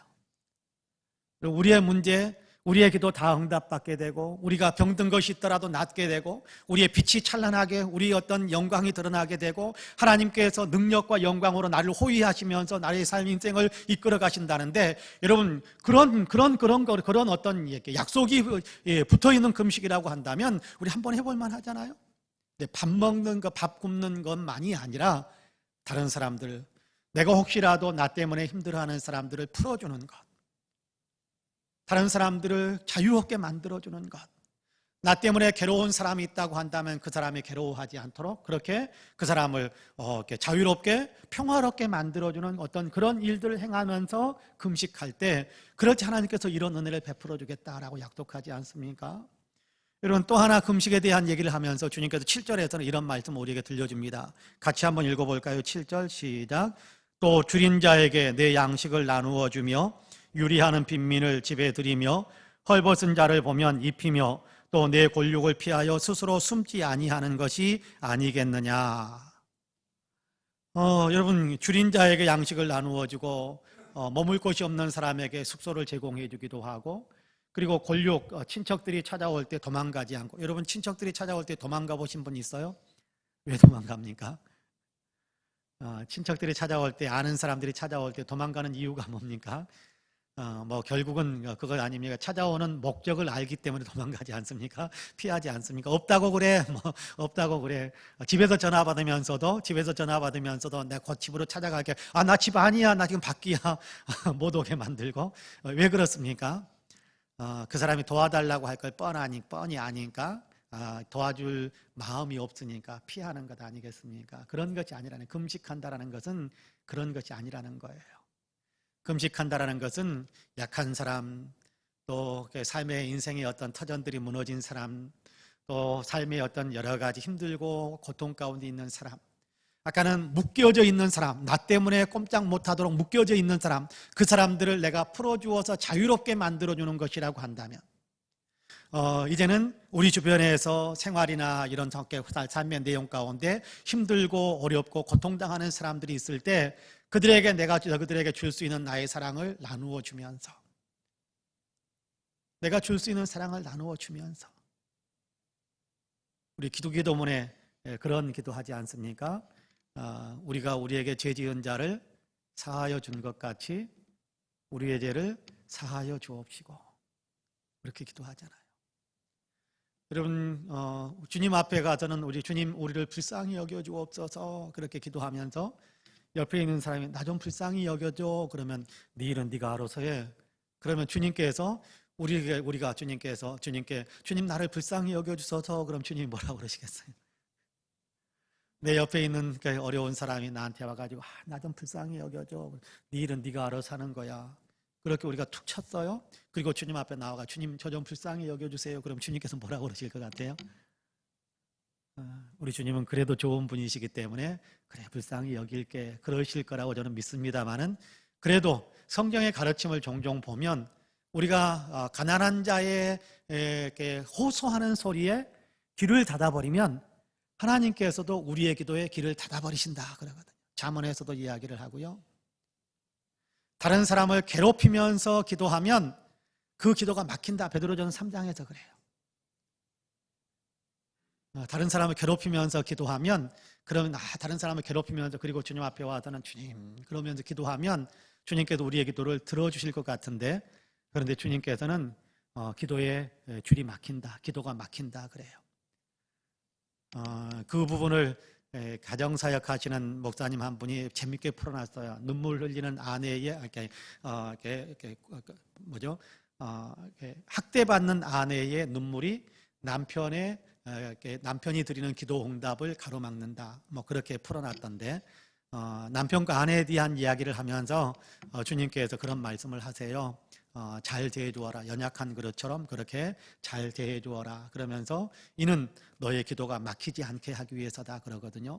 우리의 문제, 우리의 기도 다 응답받게 되고 우리가 병든 것이 있더라도 낫게 되고 우리의 빛이 찬란하게 우리의 어떤 영광이 드러나게 되고 하나님께서 능력과 영광으로 나를 호위하시면서 나의 삶 인생을 이끌어 가신다는데 여러분 그런 어떤 약속이 붙어 있는 금식이라고 한다면 우리 한번 해볼 만하잖아요. 밥 먹는 것, 밥 굶는 것만이 아니라 다른 사람들, 내가 혹시라도 나 때문에 힘들어하는 사람들을 풀어주는 것, 다른 사람들을 자유롭게 만들어주는 것, 나 때문에 괴로운 사람이 있다고 한다면 그 사람이 괴로워하지 않도록 그렇게 그 사람을 이렇게 자유롭게 평화롭게 만들어주는 어떤 그런 일들을 행하면서 금식할 때 그렇지 하나님께서 이런 은혜를 베풀어 주겠다라고 약속하지 않습니까? 여러분 또 하나 금식에 대한 얘기를 하면서 주님께서 7절에서는 이런 말씀을 우리에게 들려줍니다. 같이 한번 읽어볼까요? 7절 시작. 또 줄인 자에게 내 양식을 나누어 주며 유리하는 빈민을 집에 들이며 헐벗은 자를 보면 입히며 또 내 골육을 피하여 스스로 숨지 아니하는 것이 아니겠느냐. 여러분 줄인 자에게 양식을 나누어 주고 머물 곳이 없는 사람에게 숙소를 제공해 주기도 하고 그리고 골육, 친척들이 찾아올 때 도망가지 않고 여러분 친척들이 찾아올 때 도망가 보신 분 있어요? 왜 도망갑니까? 친척들이 찾아올 때 아는 사람들이 찾아올 때 도망가는 이유가 뭡니까? 결국은 그거 아닙니까? 찾아오는 목적을 알기 때문에 도망가지 않습니까? 피하지 않습니까? 없다고 그래, 없다고 그래. 집에서 전화 받으면서도 내가 곧 집으로 찾아갈게. 나 집 아니야. 나 지금 밖이야. 못 오게 만들고. 왜 그렇습니까? 그 사람이 도와달라고 할 걸 뻔히 아니까 도와줄 마음이 없으니까 피하는 것 아니겠습니까? 그런 것이 아니라는, 금식한다라는 것은 그런 것이 아니라는 거예요. 금식한다라는 것은 약한 사람, 또 삶의 인생의 어떤 터전들이 무너진 사람, 또 삶의 어떤 여러 가지 힘들고 고통 가운데 있는 사람, 아까는 묶여져 있는 사람, 나 때문에 꼼짝 못하도록 묶여져 있는 사람, 그 사람들을 내가 풀어주어서 자유롭게 만들어주는 것이라고 한다면 이제는 우리 주변에서 생활이나 이런 삶의 내용 가운데 힘들고 어렵고 고통당하는 사람들이 있을 때 내가 그들에게 줄 수 있는 나의 사랑을 나누어 주면서 우리 기도문에 그런 기도하지 않습니까? 우리가 우리에게 죄 지은 자를 사하여 준 것 같이 우리의 죄를 사하여 주옵시고 그렇게 기도하잖아요. 여러분 주님 앞에 가서는 우리 주님 우리를 불쌍히 여겨주옵소서 그렇게 기도하면서 옆에 있는 사람이 나 좀 불쌍히 여겨줘 그러면 네 일은 네가 알아서 해. 그러면 주님께서 우리가 주님께 주님 나를 불쌍히 여겨주소서 그럼 주님이 뭐라고 그러시겠어요? 내 옆에 있는 그 어려운 사람이 나한테 와가지고 나 좀 불쌍히 여겨줘. 네 일은 네가 알아서 하는 거야. 그렇게 우리가 툭 쳤어요. 그리고 주님 앞에 나와가 주님 저 좀 불쌍히 여겨주세요. 그럼 주님께서 뭐라고 그러실 것 같아요? 우리 주님은 그래도 좋은 분이시기 때문에 그래 불쌍히 여길게 그러실 거라고 저는 믿습니다만은 그래도 성경의 가르침을 종종 보면 우리가 가난한 자의 호소하는 소리에 귀를 닫아버리면 하나님께서도 우리의 기도에 귀를 닫아버리신다 그러거든요. 잠언에서도 이야기를 하고요. 다른 사람을 괴롭히면서 기도하면 그 기도가 막힌다. 베드로전 3장에서 그래요. 다른 사람을 괴롭히면서 기도하면 그러면 다른 사람을 괴롭히면서 그리고 주님 앞에 와서는 주님 그러면서 기도하면 주님께서 우리의 기도를 들어주실 것 같은데 그런데 주님께서는 기도에 줄이 막힌다. 기도가 막힌다 그래요. 그 부분을 가정사역 하시는 목사님 한 분이 재밌게 풀어놨어요. 눈물 흘리는 아내의 학대받는 아내의 눈물이 남편이 드리는 기도 응답을 가로막는다. 뭐 그렇게 풀어놨던데 남편과 아내에 대한 이야기를 하면서 주님께서 그런 말씀을 하세요. 잘 대해주어라. 연약한 그릇처럼 그렇게 잘 대해주어라. 그러면서 이는 너의 기도가 막히지 않게 하기 위해서다 그러거든요.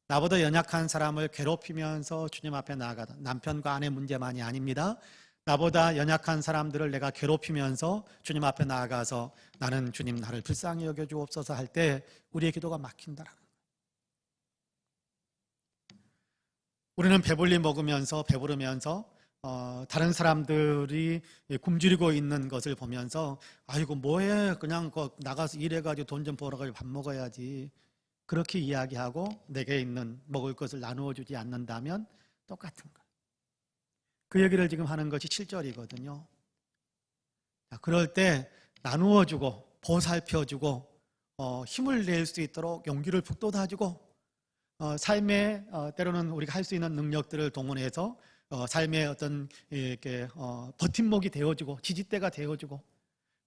나보다 연약한 사람을 괴롭히면서 주님 앞에 나아가다. 남편과 아내 문제만이 아닙니다. 나보다 연약한 사람들을 내가 괴롭히면서 주님 앞에 나아가서 나는 주님 나를 불쌍히 여겨주옵소서 할 때 우리의 기도가 막힌다라는 거예요. 우리는 배불리 먹으면서 배부르면서 다른 사람들이 굶주리고 있는 것을 보면서 아이고 뭐해 그냥 나가서 일해가지고 돈 좀 벌어가지고 밥 먹어야지 그렇게 이야기하고 내게 있는 먹을 것을 나누어 주지 않는다면 똑같은 거예요. 그 얘기를 지금 하는 것이 7절이거든요. 그럴 때 나누어 주고 보살펴주고 힘을 낼 수 있도록 용기를 북돋아주고 삶에 때로는 우리가 할 수 있는 능력들을 동원해서 삶의 어떤 버팀목이 되어주고 지지대가 되어주고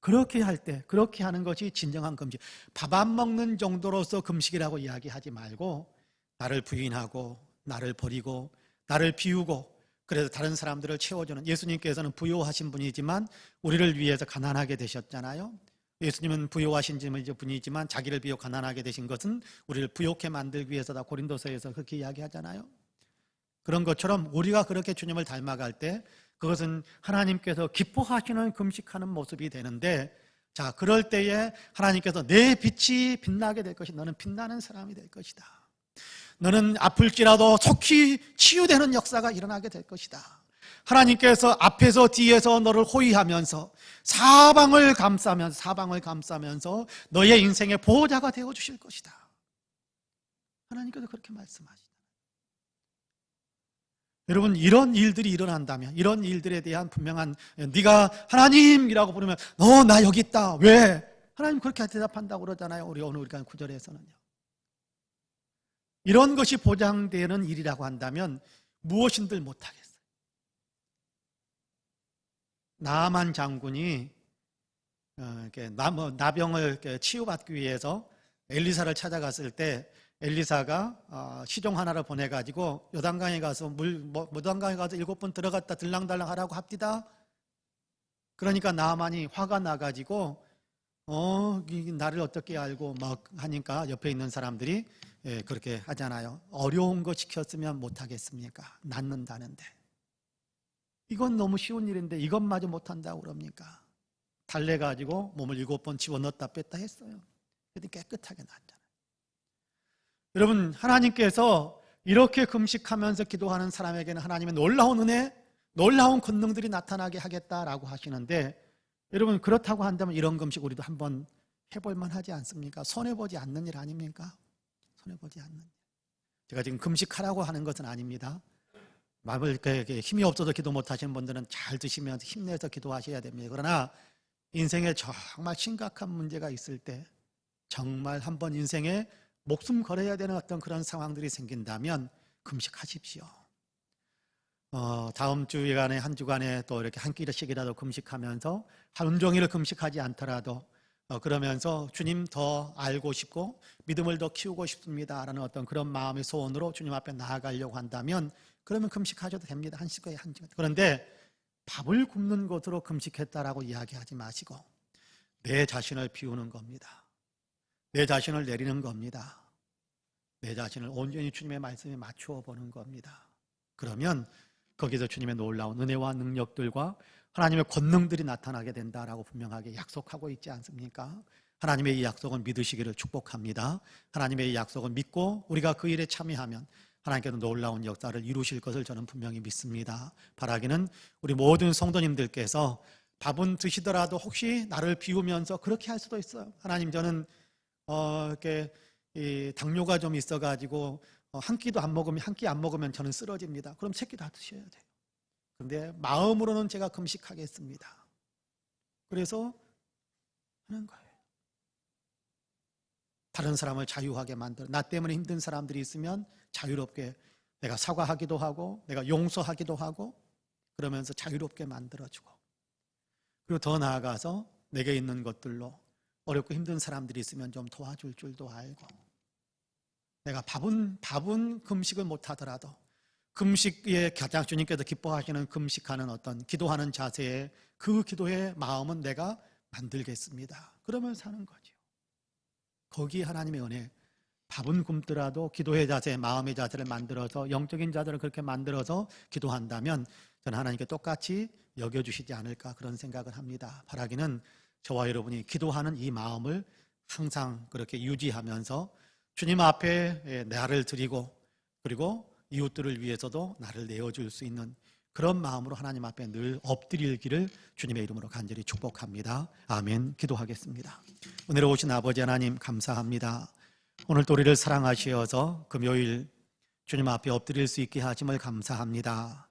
그렇게 할 때 그렇게 하는 것이 진정한 금식. 밥 안 먹는 정도로서 금식이라고 이야기하지 말고 나를 부인하고 나를 버리고 나를 비우고 그래서 다른 사람들을 채워주는 예수님께서는 부요하신 분이지만 우리를 위해서 가난하게 되셨잖아요. 예수님은 부요하신 분이지만 자기를 비워 가난하게 되신 것은 우리를 부요케 만들기 위해서다. 고린도서에서 그렇게 이야기하잖아요. 그런 것처럼 우리가 그렇게 주님을 닮아갈 때 그것은 하나님께서 기뻐하시는 금식하는 모습이 되는데 자 그럴 때에 하나님께서 내 빛이 빛나게 될 것이다. 너는 빛나는 사람이 될 것이다. 너는 아플지라도 속히 치유되는 역사가 일어나게 될 것이다. 하나님께서 앞에서 뒤에서 너를 호위하면서 사방을 감싸면서 너의 인생의 보호자가 되어주실 것이다. 하나님께서 그렇게 말씀하시다. 여러분 이런 일들이 일어난다면 이런 일들에 대한 분명한 네가 하나님이라고 부르면 너 나 여기 있다. 왜? 하나님 그렇게 대답한다고 그러잖아요. 오늘 우리가 9절에서는요. 이런 것이 보장되는 일이라고 한다면 무엇인들 못하겠어요. 나아만 장군이 나병을 치유받기 위해서 엘리사를 찾아갔을 때 엘리사가 시종 하나를 보내가지고 요단강에 가서 무단강에 가서 7번 들어갔다 들랑달랑 하라고 합디다. 그러니까 나아만이 화가 나가지고 나를 어떻게 알고 막 하니까 옆에 있는 사람들이 그렇게 하잖아요. 어려운 거 시켰으면 못하겠습니까? 낫는다는데 이건 너무 쉬운 일인데 이것마저 못한다고 그럽니까? 달래가지고 몸을 7번 집어넣었다 뺐다 했어요. 그래도 깨끗하게 낫잖아요. 여러분 하나님께서 이렇게 금식하면서 기도하는 사람에게는 하나님의 놀라운 은혜, 놀라운 권능들이 나타나게 하겠다라고 하시는데 여러분 그렇다고 한다면 이런 금식 우리도 한번 해볼만 하지 않습니까? 손해보지 않는 일 아닙니까? 손해보지 않는 일. 제가 지금 금식하라고 하는 것은 아닙니다. 힘이 없어서 기도 못하시는 분들은 잘 드시면서 힘내서 기도하셔야 됩니다. 그러나 인생에 정말 심각한 문제가 있을 때, 정말 한번 인생에 목숨 걸어야 되는 어떤 그런 상황들이 생긴다면 금식하십시오. 다음 주간에 한 주간에 또 이렇게 한 끼씩이라도 금식하면서 하루 종일 금식하지 않더라도 그러면서 주님 더 알고 싶고 믿음을 더 키우고 싶습니다라는 어떤 그런 마음의 소원으로 주님 앞에 나아가려고 한다면 그러면 금식하셔도 됩니다. 한 시간에 한 시간. 그런데 밥을 굶는 것으로 금식했다라고 이야기하지 마시고 내 자신을 비우는 겁니다. 내 자신을 내리는 겁니다. 내 자신을 온전히 주님의 말씀에 맞추어 보는 겁니다. 그러면 거기서 주님의 놀라운 은혜와 능력들과 하나님의 권능들이 나타나게 된다라고 분명하게 약속하고 있지 않습니까? 하나님의 이 약속은 믿으시기를 축복합니다. 하나님의 이 약속은 믿고 우리가 그 일에 참여하면 하나님께서 놀라운 역사를 이루실 것을 저는 분명히 믿습니다. 바라기는 우리 모든 성도님들께서 밥은 드시더라도 혹시 나를 비우면서 그렇게 할 수도 있어요. 하나님, 저는 이렇게 당뇨가 좀 있어가지고 한 끼 안 먹으면 저는 쓰러집니다. 그럼 세 끼 다 드셔야 돼요. 그런데 마음으로는 제가 금식하겠습니다. 그래서 하는 거예요. 다른 사람을 자유하게 만들어, 나 때문에 힘든 사람들이 있으면 자유롭게 내가 사과하기도 하고 내가 용서하기도 하고 그러면서 자유롭게 만들어주고, 그리고 더 나아가서 내게 있는 것들로 어렵고 힘든 사람들이 있으면 좀 도와줄 줄도 알고, 내가 밥은 금식을 못하더라도 금식에 가장 주님께서 기뻐하시는 금식하는 어떤 기도하는 자세에 그 기도의 마음은 내가 만들겠습니다. 그러면서 하는 거죠. 거기에 하나님의 은혜, 밥은 굶더라도 기도의 자세, 마음의 자세를 만들어서 영적인 자세를 그렇게 만들어서 기도한다면 저는 하나님께 똑같이 여겨주시지 않을까 그런 생각을 합니다. 바라기는 저와 여러분이 기도하는 이 마음을 항상 그렇게 유지하면서 주님 앞에 나를 드리고 그리고 이웃들을 위해서도 나를 내어줄 수 있는 그런 마음으로 하나님 앞에 늘 엎드리기를 주님의 이름으로 간절히 축복합니다. 아멘. 기도하겠습니다. 오늘 오신 아버지 하나님 감사합니다. 오늘 또 우리를 사랑하시어서 금요일 주님 앞에 엎드릴 수 있게 하심을 감사합니다.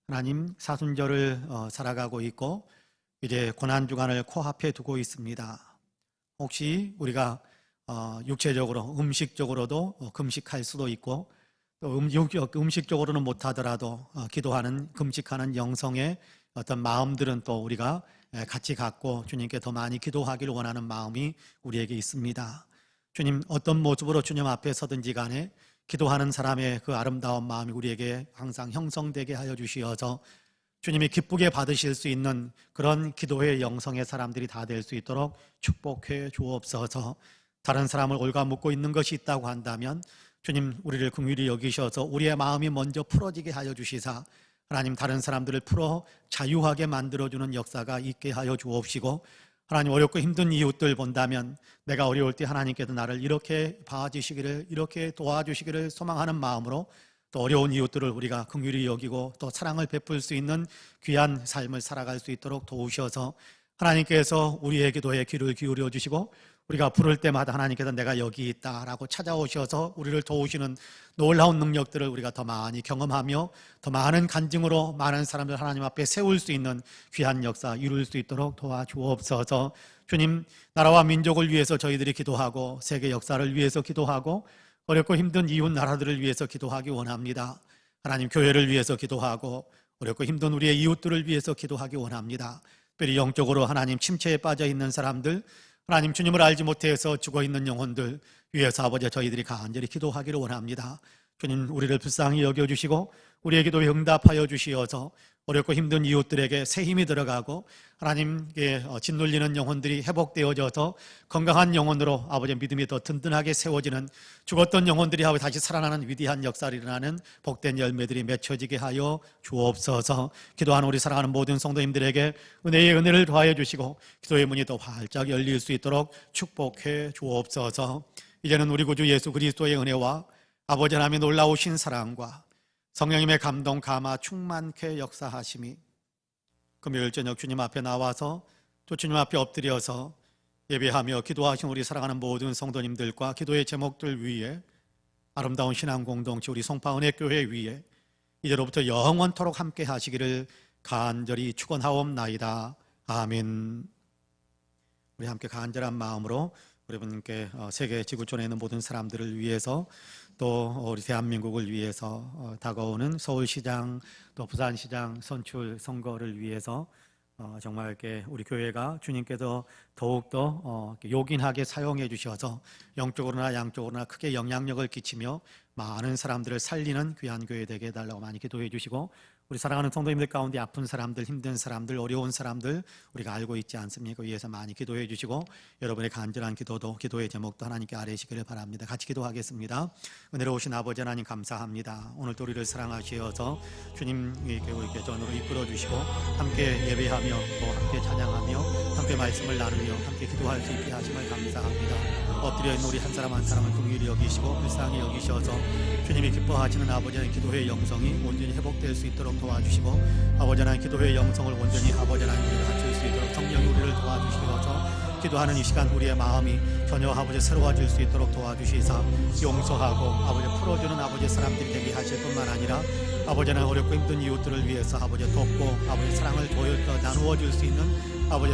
하나님, 사순절을 살아가고 있고 이제 고난주간을 코앞에 두고 있습니다. 혹시 우리가 육체적으로 음식적으로도 금식할 수도 있고 또 음식적으로는 못하더라도 기도하는 금식하는 영성의 어떤 마음들은 또 우리가 같이 갖고 주님께 더 많이 기도하기를 원하는 마음이 우리에게 있습니다. 주님, 어떤 모습으로 주님 앞에 서든지 간에 기도하는 사람의 그 아름다운 마음이 우리에게 항상 형성되게 하여 주시어서 주님이 기쁘게 받으실 수 있는 그런 기도의 영성의 사람들이 다 될 수 있도록 축복해 주옵소서. 다른 사람을 올가묻고 있는 것이 있다고 한다면 주님, 우리를 긍휼히 여기셔서 우리의 마음이 먼저 풀어지게 하여 주시사 하나님, 다른 사람들을 풀어 자유하게 만들어주는 역사가 있게 하여 주옵시고, 하나님, 어렵고 힘든 이웃들 본다면 내가 어려울 때 하나님께서 나를 이렇게 봐주시기를, 이렇게 도와주시기를 소망하는 마음으로 또 어려운 이웃들을 우리가 긍휼히 여기고 또 사랑을 베풀 수 있는 귀한 삶을 살아갈 수 있도록 도우셔서 하나님께서 우리의 기도에 귀를 기울여 주시고 우리가 부를 때마다 하나님께서 내가 여기 있다라고 찾아오셔서 우리를 도우시는 놀라운 능력들을 우리가 더 많이 경험하며 더 많은 간증으로 많은 사람들 하나님 앞에 세울 수 있는 귀한 역사 이룰 수 있도록 도와주옵소서. 주님, 나라와 민족을 위해서 저희들이 기도하고 세계 역사를 위해서 기도하고 어렵고 힘든 이웃 나라들을 위해서 기도하기 원합니다. 하나님, 교회를 위해서 기도하고 어렵고 힘든 우리의 이웃들을 위해서 기도하기 원합니다. 특별히 영적으로 하나님 침체에 빠져 있는 사람들, 하나님 주님을 알지 못해서 죽어있는 영혼들 위해서 아버지 저희들이 간절히 기도하기를 원합니다. 주님, 우리를 불쌍히 여겨주시고 우리의 기도에 응답하여 주시어서 어렵고 힘든 이웃들에게 새 힘이 들어가고 하나님께 짓눌리는 영혼들이 회복되어져서 건강한 영혼으로 아버지의 믿음이 더 든든하게 세워지는, 죽었던 영혼들이 아버지 다시 살아나는 위대한 역사를 일어나는 복된 열매들이 맺혀지게 하여 주옵소서. 기도하는 우리 사랑하는 모든 성도님들에게 은혜의 은혜를 더하여 주시고 기도의 문이 더 활짝 열릴 수 있도록 축복해 주옵소서. 이제는 우리 구주 예수 그리스도의 은혜와 아버지 하나님의 놀라우신 사랑과 성령님의 감동 감화 충만케 역사하심이 금요일 저녁 주님 앞에 나와서 또 주님 앞에 엎드려서 예배하며 기도하신 우리 사랑하는 모든 성도님들과 기도의 제목들 위에 아름다운 신앙 공동체 우리 송파은혜교회 위에 이제로부터 영원토록 함께 하시기를 간절히 축원하옵나이다. 아멘. 우리 함께 간절한 마음으로 우리 분께 세계 지구촌에 있는 모든 사람들을 위해서 또 우리 대한민국을 위해서 다가오는 서울시장 또 부산시장 선출 선거를 위해서 정말 이렇게 우리 교회가 주님께서 더욱더 요긴하게 사용해 주셔서 영적으로나 양적으로나 크게 영향력을 끼치며 많은 사람들을 살리는 귀한 교회 되게 해달라고 많이 기도해 주시고, 우리 사랑하는 성도님들 가운데 아픈 사람들, 힘든 사람들, 어려운 사람들 우리가 알고 있지 않습니까? 위해서 많이 기도해 주시고 여러분의 간절한 기도도, 기도의 제목도 하나님께 아뢰시기를 바랍니다. 같이 기도하겠습니다. 은혜로우신 아버지 하나님 감사합니다. 오늘도 우리를 사랑하시어서 주님께 우리께 전으로 이끌어 주시고 함께 예배하며 또 함께 찬양하며 함께 말씀을 나누며 함께 기도할 수 있게 하심을 감사합니다. 엎드려 있는 우리 한 사람 한 사람을 긍휼히 여기시고 불쌍히 여기셔서 주님이 기뻐하시는 아버지 하나님 기도의 영성이 온전히 회복될 수 있도록 도와주시고, 아버지 하나님 기도의 영성을 온전히 아버지 하나님 우리가 갖출 수 있도록 성령이 우리를 도와주시어서 기도하는 이 시간 우리의 마음이 전혀 아버지 새로워질 수 있도록 도와주시사 용서하고 아버지 풀어주는 아버지 사람들이 되게 하실 뿐만 아니라 아버지 하나님 어렵고 힘든 이웃들을 위해서 아버지 돕고 아버지 사랑을 나누어 줄 수 있는 아버지